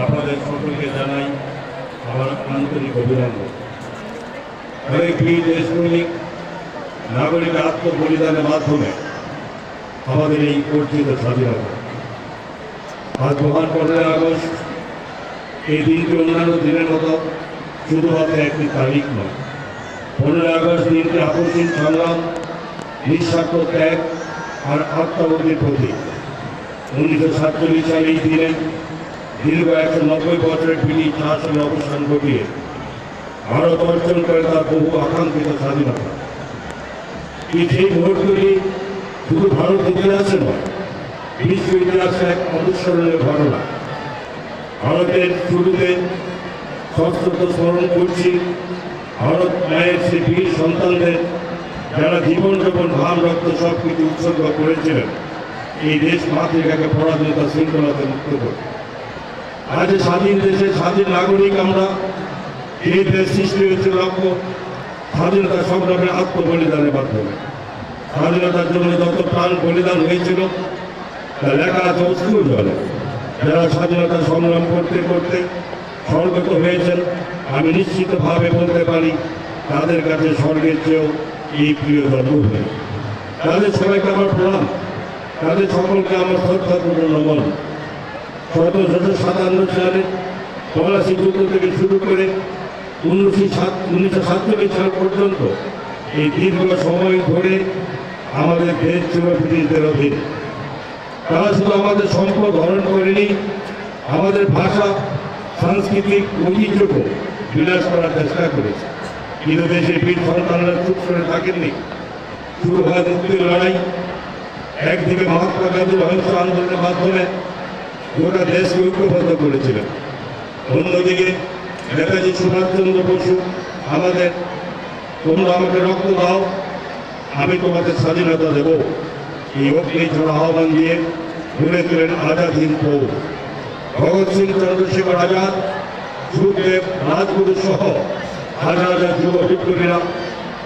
আপনাদের সকলকে জানাই আমার আন্তরিক অভিনন্দন। অনেক বীর দেশপ্রেমিক নাগরিক আত্মবলিদানের মাধ্যমে আমাদের এই অর্জিত স্বাধীনতা। আজ মহান 15 আগস্ট এই দিনটি অন্যান্য দিনের মতো শুধুমাত্র একটি তারিখ নয়। 15 আগস্ট দিনটি আপসীন সংগ্রাম, নিঃস্বার্থ ত্যাগ আর আত্মবলির প্রতীক। 1947 সালে এই দিনে দীর্ঘ 190 বছরের ব্রিটিশ শাসনের অবসান ঘটিয়ে ভারত অর্জন করে তার বহু আকাঙ্ক্ষিত স্বাধীনতা। সেই মুহূর্তটি শুধু ভারত ইতিহাসে নয়, বিশ্ব ইতিহাসে এক অবিস্মরণীয় ঘটনা। ভারতের শুরুতে সশ্রদ্ধ স্মরণ করছি ভারত মায়ের সে বীর সন্তানদের, যারা জীবন যখন ঘাম রক্ত সব কিছু উৎসর্গ করেছিলেন এই দেশ মাতৃকাকে পরাধীনতা শৃঙ্খলাতে মুক্ত করতে। আজ স্বাধীন দেশে স্বাধীন নাগরিক আমরা। এই দেশ সৃষ্টি হয়েছে লক্ষ্য স্বাধীনতা সংগ্রামের আত্মবলিদানের মাধ্যমে। স্বাধীনতার জন্য যত প্রাণ বলিদান হয়েছিল তা লেখা আছে অশ্রুর জলে। যারা স্বাধীনতা সংগ্রাম করতে করতে স্বর্গত হয়েছেন, আমি নিশ্চিতভাবে বলতে পারি তাদের কাছে স্বর্গের চেয়েও এই প্রিয় জন্মভূমি। তাদের সবাইকে আমার প্রণাম, তাদের সকলকে আমার শ্রদ্ধাপূর্ণ নমন। 1757 সালে পলাশী যুদ্ধ থেকে শুরু করে 1947 সাল পর্যন্ত এই দীর্ঘ সময় ধরে আমাদের দেশ ছিল ব্রিটিশদের অধীন। তারা শুধু আমাদের সম্পদ হরণ করেনি, আমাদের ভাষা, সাংস্কৃতিক ঐতিহ্যকে বিনাশ করার চেষ্টা করেছে। কিন্তু দেশের বীর সন্তানরা চুপ করে থাকেননি। শুরু হয় মুক্তির লড়াই। একদিকে মহাত্মা গান্ধীর অহিংস আন্দোলনের মাধ্যমে গোটা দেশকে ঐক্যবদ্ধ করেছিলেন, অন্যদিকে নেতাজি সুভাষচন্দ্র বসু আমাদের তোমরা আমাকে রক্ত দাও, আমি তোমাদের স্বাধীনতা দেব, এই অগ্নি ঝড় আহ্বান দিয়ে গড়ে তোলেন আজাদ হিন্দ ফৌজ। ভগৎ সিং, চন্দ্রশেখর আজাদ, সুখদেব, রাজগুরু সহ হাজার হাজার যুব বিপ্লবীরা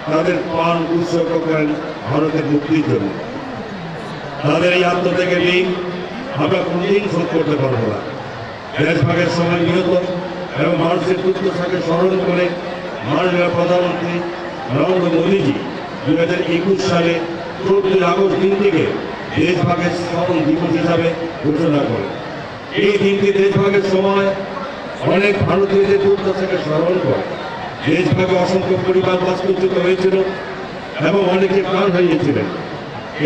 তাদের প্রাণ উৎসর্গ করেন ভারতের মুক্তির জন্য। তাদের এই আত্মত্যাগের ঋণ আমরা কোনদিন শোধ করতে পারবো না। দেশভাগের সময় নিহত এবং মানুষের দুর্দশাকে স্মরণ করে মাননীয় প্রধানমন্ত্রী নরেন্দ্র মোদীজি 2021 সালে 14 আগস্ট দিনটিকে দেশভাগের স্মরণ দিবস হিসাবে ঘোষণা করেন। এই দিনটি দেশভাগের সময় অনেক ভারতীয়দের দুর্দশাকে স্মরণ করে। দেশভাগে অসংখ্য পরিবার বাস্তুচ্যুত হয়েছিল এবং অনেকে প্রাণ হারিয়েছিলেন।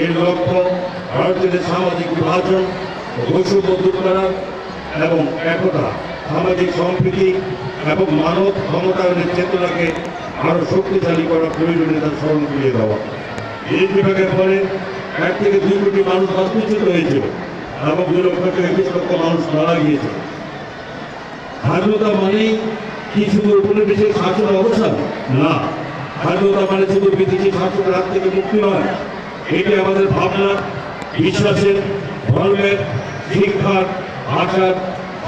এর লক্ষ্য ভারতীয়দের সামাজিক বিভাজন, বৈষম্য দূর করা এবং একতা, সামাজিক সম্প্রীতি এবং মানব ক্ষমতায়নের চেতনাকে আরও শক্তিশালী করা প্রয়োজনীয়তা স্মরণ করিয়ে দেওয়া। এই বিভাগের পরে 1 থেকে 2 কোটি মানুষ বাস্তুচ্যুত হয়েছিল এবং 2 লক্ষ থেকে 20 লক্ষ মানুষ মারা গিয়েছিল। স্বাধীনতা মানেই কি শুধু উপনিবেশের শাসনের অবসান? না, স্বাধীনতা মানে শুধু বিদেশি শাসনের হাত থেকে মুক্তি নয়। এটি আমাদের ভাবনা, বিশ্বাসের, ধর্মের, শিক্ষার, ভাষার,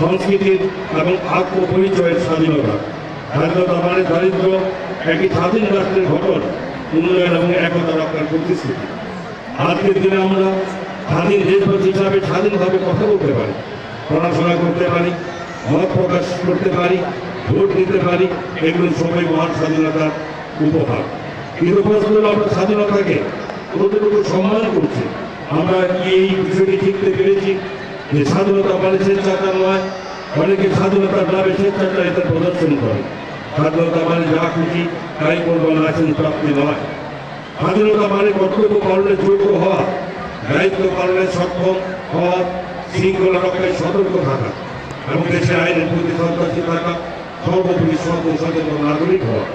সংস্কৃতির এবং আত্মপরিচয়ের স্বাধীনতা। স্বাধীনতা মানে দারিদ্র একটি স্বাধীন রাষ্ট্রের গঠন, উন্নয়ন এবং একতা রক্ষার প্রতিশ্রুতি। আজকের দিনে আমরা স্বাধীন দেশবাসী হিসাবে স্বাধীনভাবে কথা বলতে পারি, পড়াশোনা করতে পারি, মত প্রকাশ করতে পারি, ভোট দিতে পারি। এগুলো সবাই মহান স্বাধীনতার উপহার। কিন্তু প্রশ্ন হলো আমরা স্বাধীনতাকে কতটুকু সম্মান করছি। আমরা কি এই বিষয়টি শিখতে পেরেছি যে স্বাধীনতা মানে স্বেচ্ছাচার নয়। অনেকে স্বাধীনতার নামে স্বেচ্ছাচারিতার প্রদর্শন করে। স্বাধীনতা মানে যা খুশি তাই করবো লাইসেন্স প্রাপ্তি নয়। স্বাধীনতা মানে কর্তব্য পালনের যোগ্য হওয়া, দায়িত্ব পালনে সক্ষম হওয়া, শৃঙ্খলা রক্ষায় সতর্ক থাকা এবং দেশের আইনের প্রতি সন্ত্রাসী থাকা, সর্বোপরি সচেতন নাগরিক হওয়া।